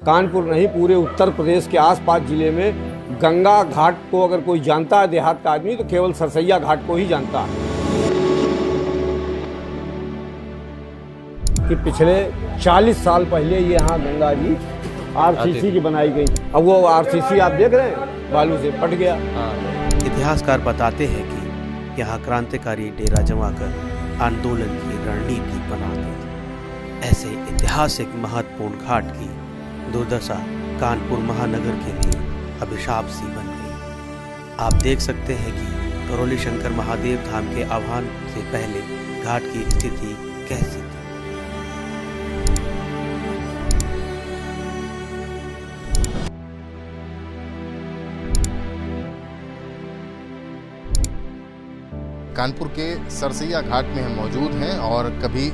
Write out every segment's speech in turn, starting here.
कानपुर नहीं, पूरे उत्तर प्रदेश के आसपास जिले में गंगा घाट को अगर कोई जानता है देहात का आदमी तो केवल सरसैया घाट को ही जानता है। कि पिछले 40 साल पहले ये यहाँ गंगा जी आरसीसी की बनाई गई। अब वो आरसीसी आप देख रहे हैं बालू से पट गया। इतिहासकार बताते हैं कि यहाँ क्रांतिकारी डेरा जमाकर आंदोलन की रणनीति बनाते थे। ऐसे ऐतिहासिक महत्वपूर्ण घाट की दुर्दशा कानपुर महानगर के लिए अभिशाप सी बन गई। आप देख सकते हैं कि करौली शंकर महादेव धाम के आह्वान से पहले घाट की स्थिति कैसी थी। कानपुर के सरसैया घाट में हम मौजूद हैं और कभी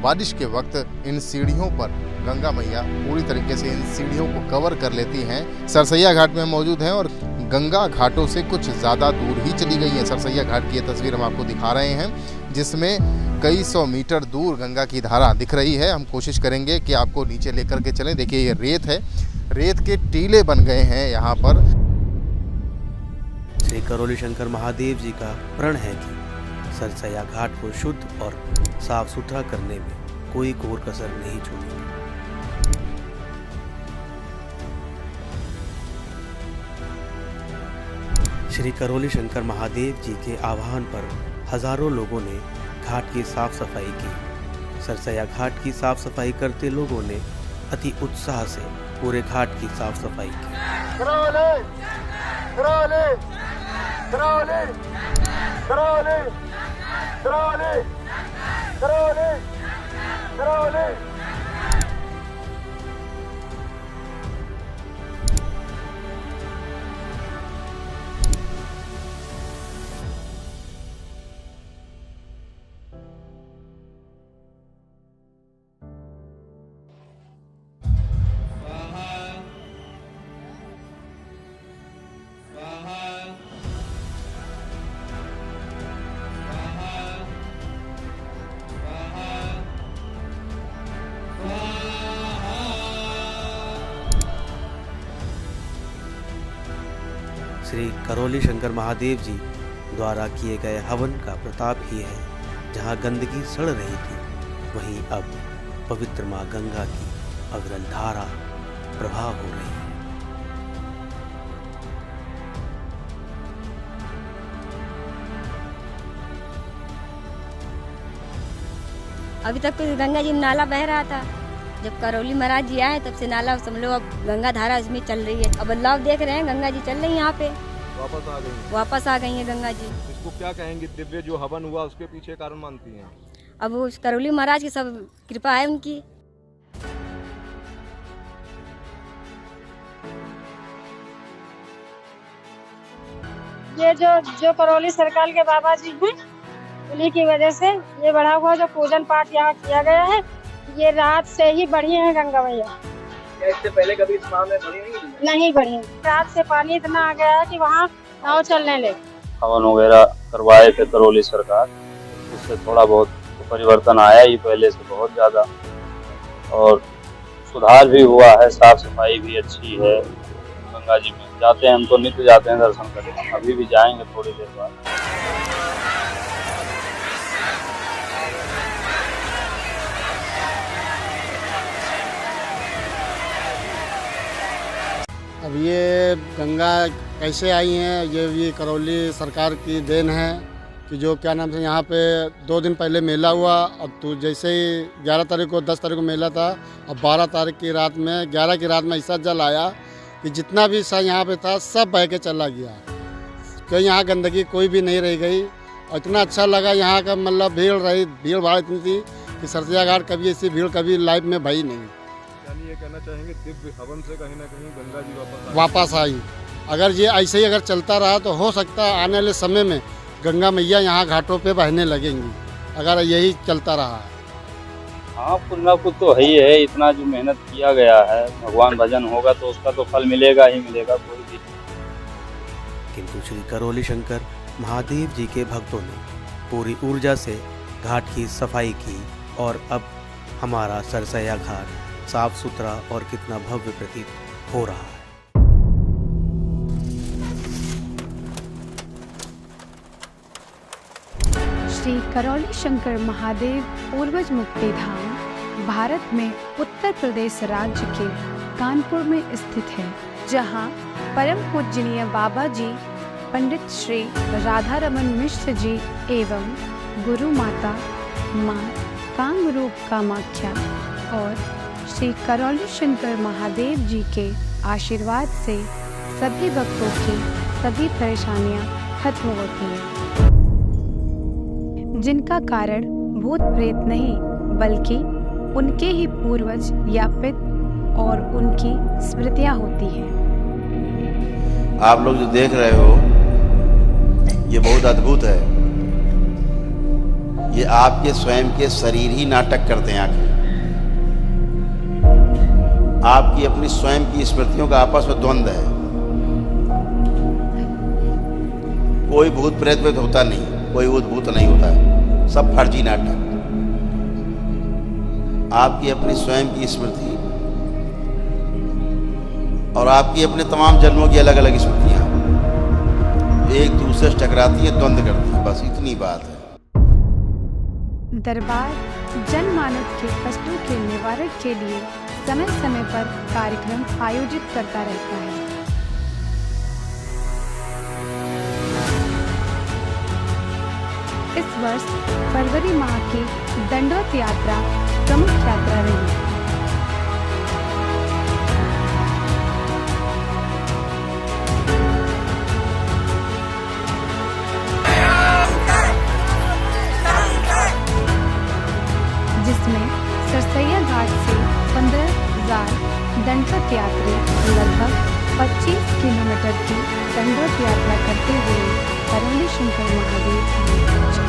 बारिश के वक्त इन सीढ़ियों पर गंगा मैया पूरी तरीके से इन सीढ़ियों को कवर कर लेती हैं। सरसैया घाट में हम मौजूद हैं और गंगा घाटों से कुछ ज़्यादा दूर ही चली गई है। सरसैया घाट की ये तस्वीर हम आपको दिखा रहे हैं जिसमें कई सौ मीटर दूर गंगा की धारा दिख रही है। हम कोशिश करेंगे कि आपको नीचे लेकर के चलें। देखिए ये रेत है, रेत के टीले बन गए हैं यहाँ पर। श्री करौली शंकर महादेव जी का प्रण है कि सरसैया घाट को शुद्ध और साफ सुथरा करने में कोई कोर कसर नहीं छोड़ेगी। श्री करौली शंकर महादेव जी के आह्वान पर हजारों लोगों ने घाट की साफ सफाई की। सरसैया घाट की साफ सफाई करते लोगों ने अति उत्साह से पूरे घाट की साफ सफाई की। करौली, करौली, करौली, करौली, करौली, करौली, करौली। श्री करौली शंकर महादेव जी द्वारा किए गए हवन का प्रताप ही है। जहाँ गंदगी सड़ रही थी वहीं अब पवित्र माँ गंगा की अविरल धारा प्रवाह हो रही है। अभी तक तो गंगा जी में नाला बह रहा था। जब करौली महाराज जी आए तब से नाला समझो अब गंगा धारा इसमें चल रही है। अब बदलाव देख रहे हैं, गंगा जी चल रही है यहाँ पे, वापस आ गई है गंगा जी। इसको क्या कहेंगे, दिव्य जो हवन हुआ उसके पीछे कारण मानती हैं? अब वो करौली महाराज की सब कृपा है उनकी। ये जो करौली सरकार के बाबा जी हैं उन्हीं की वजह से ये बढ़ा हुआ जो पूजन पाठ यहाँ किया गया है, ये रात से ही बढ़ी है गंगा मैया। इससे पहले कभी इस माह में बढ़ी नहीं बढ़ी। रात से पानी इतना आ गया है कि वहाँ नाव चलने लगे। हवन वगैरह करवाए थे करौली सरकार, उससे थोड़ा बहुत परिवर्तन आया ही पहले से बहुत ज़्यादा, और सुधार भी हुआ है। साफ सफाई भी अच्छी है। गंगा जी में जाते हैं, हम तो नित्य जाते हैं दर्शन करने, अभी भी जाएंगे थोड़ी देर बाद। अब ये गंगा कैसे आई हैं, ये करौली सरकार की देन है कि जो क्या नाम से यहाँ पे 2 दिन पहले मेला हुआ। अब तो जैसे ही 11 तारीख को 10 तारीख को मेला था, अब 12 तारीख की रात में 11 की रात में ऐसा जल आया कि जितना भी सा यहाँ पे था सब बह के चला गया। कहीं यहाँ गंदगी कोई भी नहीं रह गई और इतना अच्छा लगा यहाँ का, मतलब भीड़ भाड़ इतनी थी कि सरसैया घाट कभी ऐसी भीड़ कभी लाइफ में भई नहीं। यानी ये कहना चाहेंगे दिव्य हवन से कहीं ना कहीं गंगा जी वापस आई। अगर ये ऐसे ही अगर चलता रहा तो हो सकता है आने वाले समय में गंगा मैया यहाँ घाटों पे बहने लगेंगी, अगर यही चलता रहा। हाँ, कुछ ना कुछ तो है ही है। इतना जो मेहनत किया गया है, भगवान भजन होगा तो उसका तो फल मिलेगा ही मिलेगा, कोई भी। किंतु श्री करौली शंकर महादेव जी के भक्तों ने पूरी ऊर्जा से घाट की सफाई की और अब हमारा सरसैया घाट साफ सुथरा और कितना भव्य प्रतीत हो रहा है। श्री करौली शंकर महादेव पूर्वज मुक्ति धाम भारत में उत्तर प्रदेश राज्य के कानपुर में स्थित है, जहां परम पूजनीय बाबा जी पंडित श्री राधा रमन मिश्र जी एवं गुरु माता मां कामरूप कामाख्या और श्री करौली शंकर महादेव जी के आशीर्वाद से सभी भक्तों की सभी परेशानियां खत्म होती हैं, जिनका कारण भूत प्रेत नहीं बल्कि उनके ही पूर्वज या पितृ और उनकी स्मृतियां होती हैं। आप लोग जो देख रहे हो ये बहुत अद्भुत है। ये आपके स्वयं के शरीर ही नाटक करते हैं आखिर। आपकी अपनी स्वयं की स्मृतियों का आपस में द्वंद्व है। कोई भूत प्रेत में होता नहीं, कोई उद्भूत नहीं होता है, सब फर्जी नाटक। आपकी अपनी स्वयं की स्मृति और आपकी अपने तमाम जन्मों की अलग अलग स्मृतियां एक दूसरे से टकराती है, द्वंद्व करती है, बस इतनी बात है। दरबार जनमानस के कष्टों के निवारण के लिए समय समय पर कार्यक्रम आयोजित करता रहता है। इस वर्ष फरवरी माह की दंडोत यात्रा प्रमुख यात्रा रही। जिसमें सरसैया घाट से 15,000 दंडोत यात्री लगभग 25 किलोमीटर की दंडोत यात्रा करते हुए करौली शंकर महादेव धाम पहुंचे।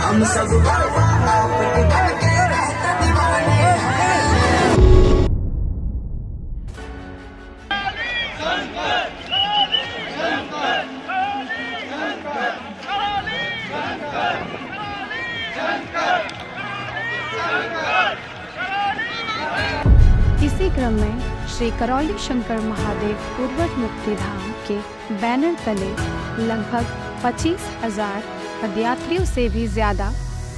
हम सब इसी क्रम में श्री करौली शंकर महादेव पूर्वज मुक्ति धाम के बैनर तले लगभग 25,000 पदयात्रियों से भी ज्यादा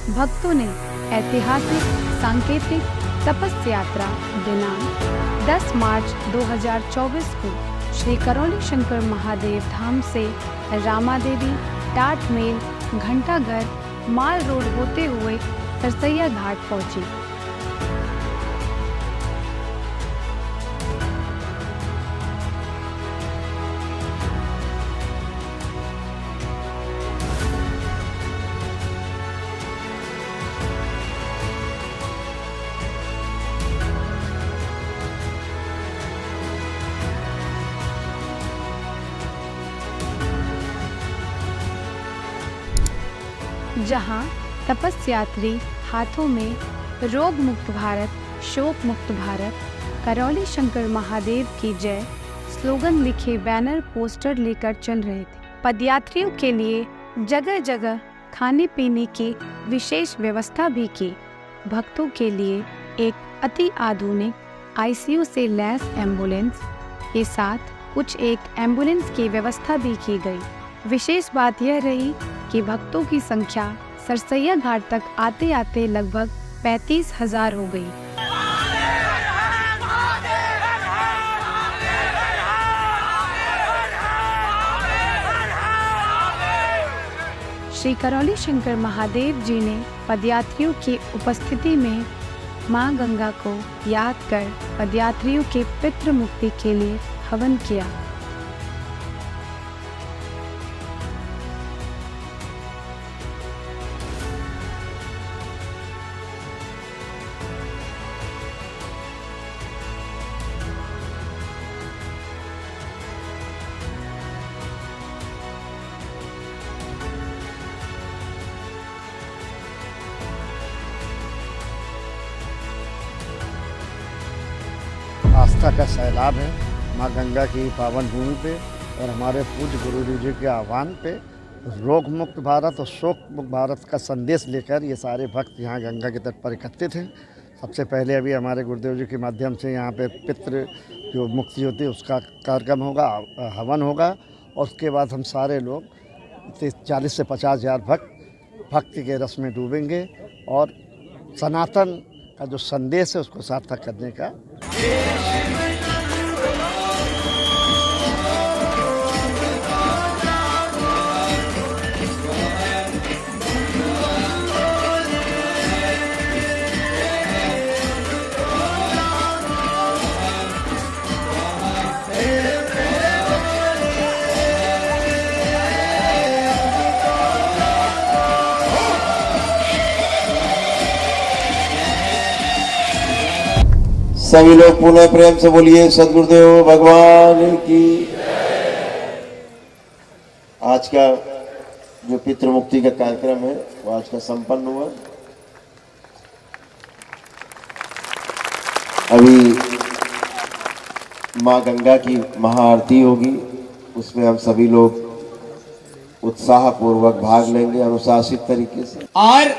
भक्तों ने ऐतिहासिक सांकेतिक तपस्या यात्रा दिनांक 10 मार्च 2024 को श्री करौली शंकर महादेव धाम से रामा देवी, टाट मेल, घंटाघर, माल रोड होते हुए सरसैया घाट पहुंची। जहां तपस्यात्री हाथों में रोग मुक्त भारत, शोक मुक्त भारत, करौली शंकर महादेव की जय स्लोगन लिखे बैनर पोस्टर लेकर चल रहे थे। पदयात्रियों के लिए जगह जगह खाने पीने की विशेष व्यवस्था भी की। भक्तों के लिए एक अति आधुनिक आईसीयू से लैस एम्बुलेंस के साथ कुछ एक एम्बुलेंस की व्यवस्था भी की गई। विशेष बात यह रही कि भक्तों की संख्या सरसैया घाट तक आते आते लगभग 35,000 हो गई। श्री करौली शंकर महादेव जी ने पदयात्रियों की उपस्थिति में मां गंगा को याद कर पदयात्रियों के पितृ मुक्ति के लिए हवन किया। आस्था का सैलाब है माँ गंगा की पावन भूमि पे और हमारे पूज्य गुरु जी के आह्वान पे रोग मुक्त भारत और शोक मुक्त भारत का संदेश लेकर ये सारे भक्त यहाँ गंगा के तट पर एकत्रित हैं। सबसे पहले अभी हमारे गुरुदेव जी के माध्यम से यहाँ पे पितृ जो मुक्ति होती है उसका कार्यक्रम होगा, हवन होगा और उसके बाद हम सारे लोग 40 से 50 हज़ार भक्त भक्ति के रस में डूबेंगे और सनातन का जो संदेश है उसको सार्थक करने का। सभी लोग पुनः प्रेम से बोलिए सद्गुरुदेव भगवान की। आज का जो पितृमुक्ति का कार्यक्रम है वो आज का संपन्न हुआ। अभी माँ गंगा की महाआरती होगी, उसमें हम सभी लोग उत्साह पूर्वक भाग लेंगे अनुशासित तरीके से। और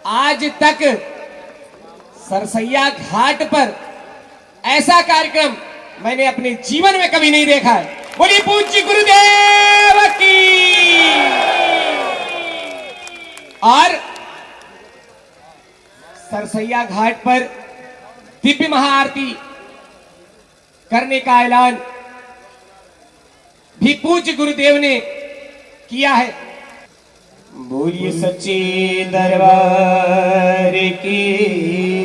आज तक सरसैया घाट पर ऐसा कार्यक्रम मैंने अपने जीवन में कभी नहीं देखा है। बोलिए पूज्य गुरुदेव की। और सरसैया घाट पर दिव्य महाआरती करने का ऐलान भी पूज्य गुरुदेव ने किया है। बोलिए सच्चे दरबार की।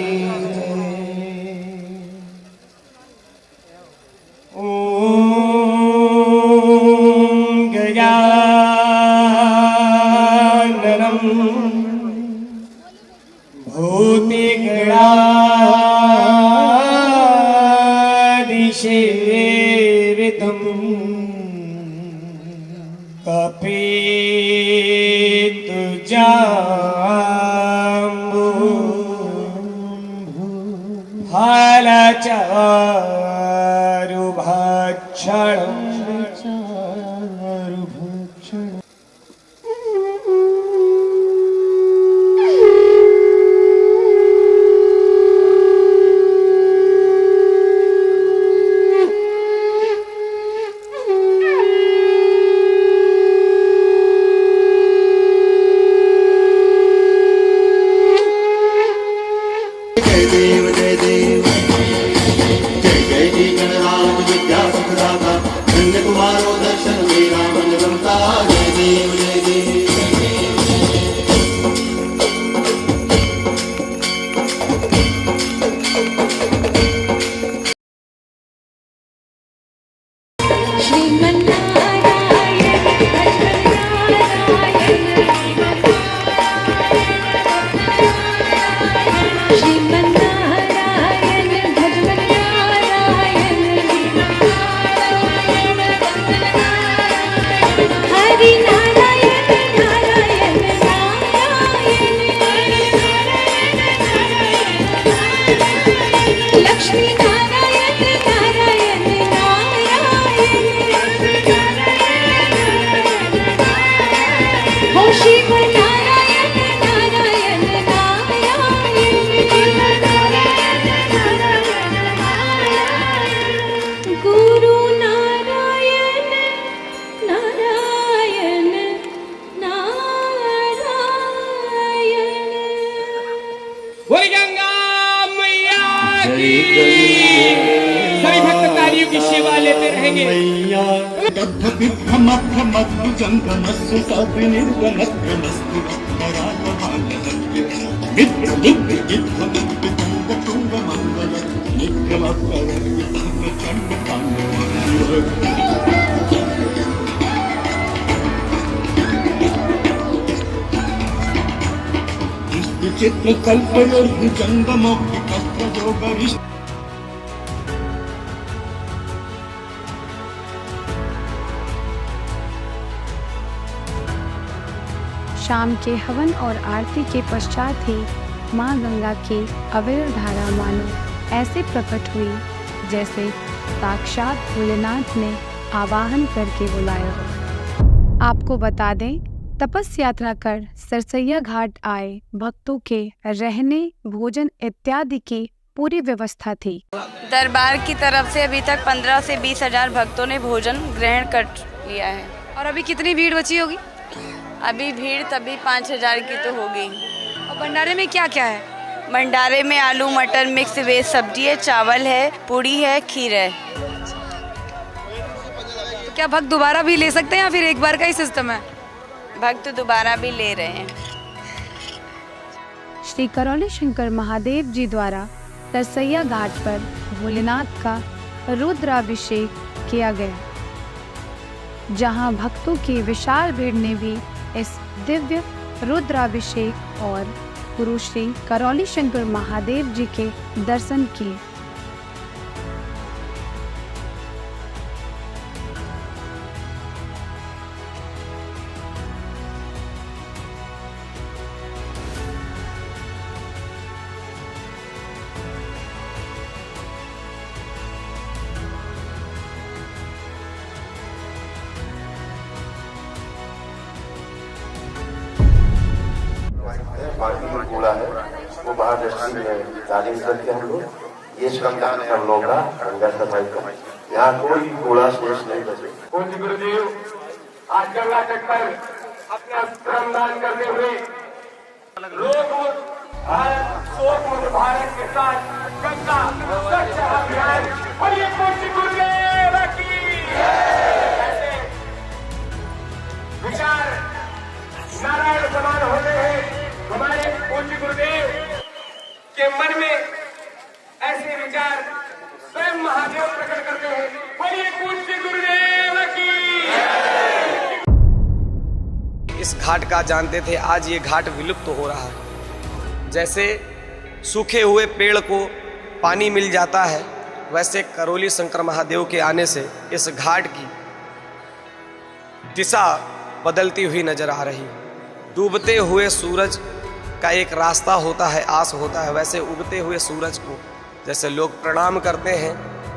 सभी भक्त तालियों की सेवा लेते रहेंगे। मित्र विचित्र कल्पयुर्ग जंगमो जो गरिष्ठ शाम के हवन और आरती के पश्चात ही माँ गंगा की अविरल धारा मानो ऐसे प्रकट हुई जैसे साक्षात भोलेनाथ ने आवाहन करके बुलाया हो। आपको बता दें, तपस यात्रा कर सरसैया घाट आए भक्तों के रहने, भोजन इत्यादि की पूरी व्यवस्था थी। दरबार की तरफ से अभी तक 15 से 20 हजार भक्तों ने भोजन ग्रहण कर लिया है। और अभी कितनी भीड़ बची होगी? अभी भीड़ तभी 5000 की तो होगी। और भंडारे में क्या क्या है? भंडारे में आलू मटर मिक्स वेज सब्जी है, चावल है, पूड़ी है, खीर है। तो क्या भक्त दोबारा भी ले सकते हैं या फिर एक बार का ही सिस्टम है? भक्त दोबारा भी ले रहे हैं। श्री करौली शंकर महादेव जी द्वारा सरसैया घाट पर भोलेनाथ का रुद्राभिषेक किया गया, जहां भक्तों की विशाल भीड़ ने भी इस दिव्य रुद्राभिषेक और गुरु श्री करौली शंकर महादेव जी के दर्शन किए। बाकी जो कूड़ा है वो बाहर डस्टबिन में डालिंग करके हम लोग ये श्रम दान हम लोग का गंगा सफाई का यहाँ कोई कूड़ा शेष नहीं बचे। पूज्य गुरुदेव आज गंगा तट पर अपना श्रमदान करते हुए लोग भारत शोक मुक्त भारत के साथ गंगा स्वच्छ अभियान और ये पूज्य गुरुदेव की ऐसे विचार नारायण समान होते हैं। हमारे पूज्य गुरुदेव के मन में ऐसे विचार स्वयं महादेव प्रकट करते हैं। बोलिए पूज्य गुरुदेव की। इस घाट का जानते थे, आज ये घाट विलुप्त हो रहा है। जैसे सूखे हुए पेड़ को पानी मिल जाता है, वैसे करौली शंकर महादेव के आने से इस घाट की दिशा बदलती हुई नजर आ रही है। डूबते हुए सूरज का एक रास्ता होता है, आस होता है, वैसे उगते हुए सूरज को जैसे लोग प्रणाम करते हैं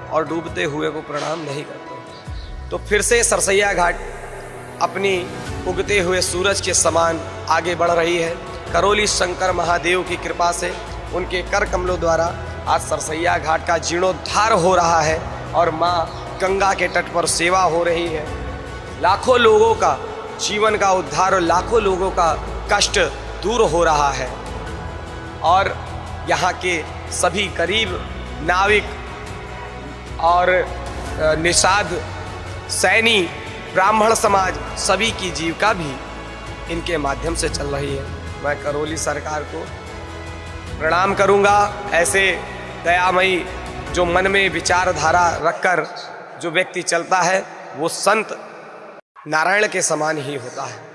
और डूबते हुए को प्रणाम नहीं करते। तो फिर से सरसैया घाट अपनी उगते हुए सूरज के समान आगे बढ़ रही है। करौली शंकर महादेव की कृपा से, उनके कर कमलों द्वारा आज सरसैया घाट का जीर्णोद्धार हो रहा है और माँ गंगा के तट पर सेवा हो रही है। लाखों लोगों का जीवन का उद्धार और लाखों लोगों का कष्ट दूर हो रहा है। और यहाँ के सभी गरीब नाविक और निषाद सैनी ब्राह्मण समाज सभी की जीविका भी इनके माध्यम से चल रही है। मैं करौली सरकार को प्रणाम करूँगा। ऐसे दयामयी जो मन में विचारधारा रखकर जो व्यक्ति चलता है वो संत नारायण के समान ही होता है।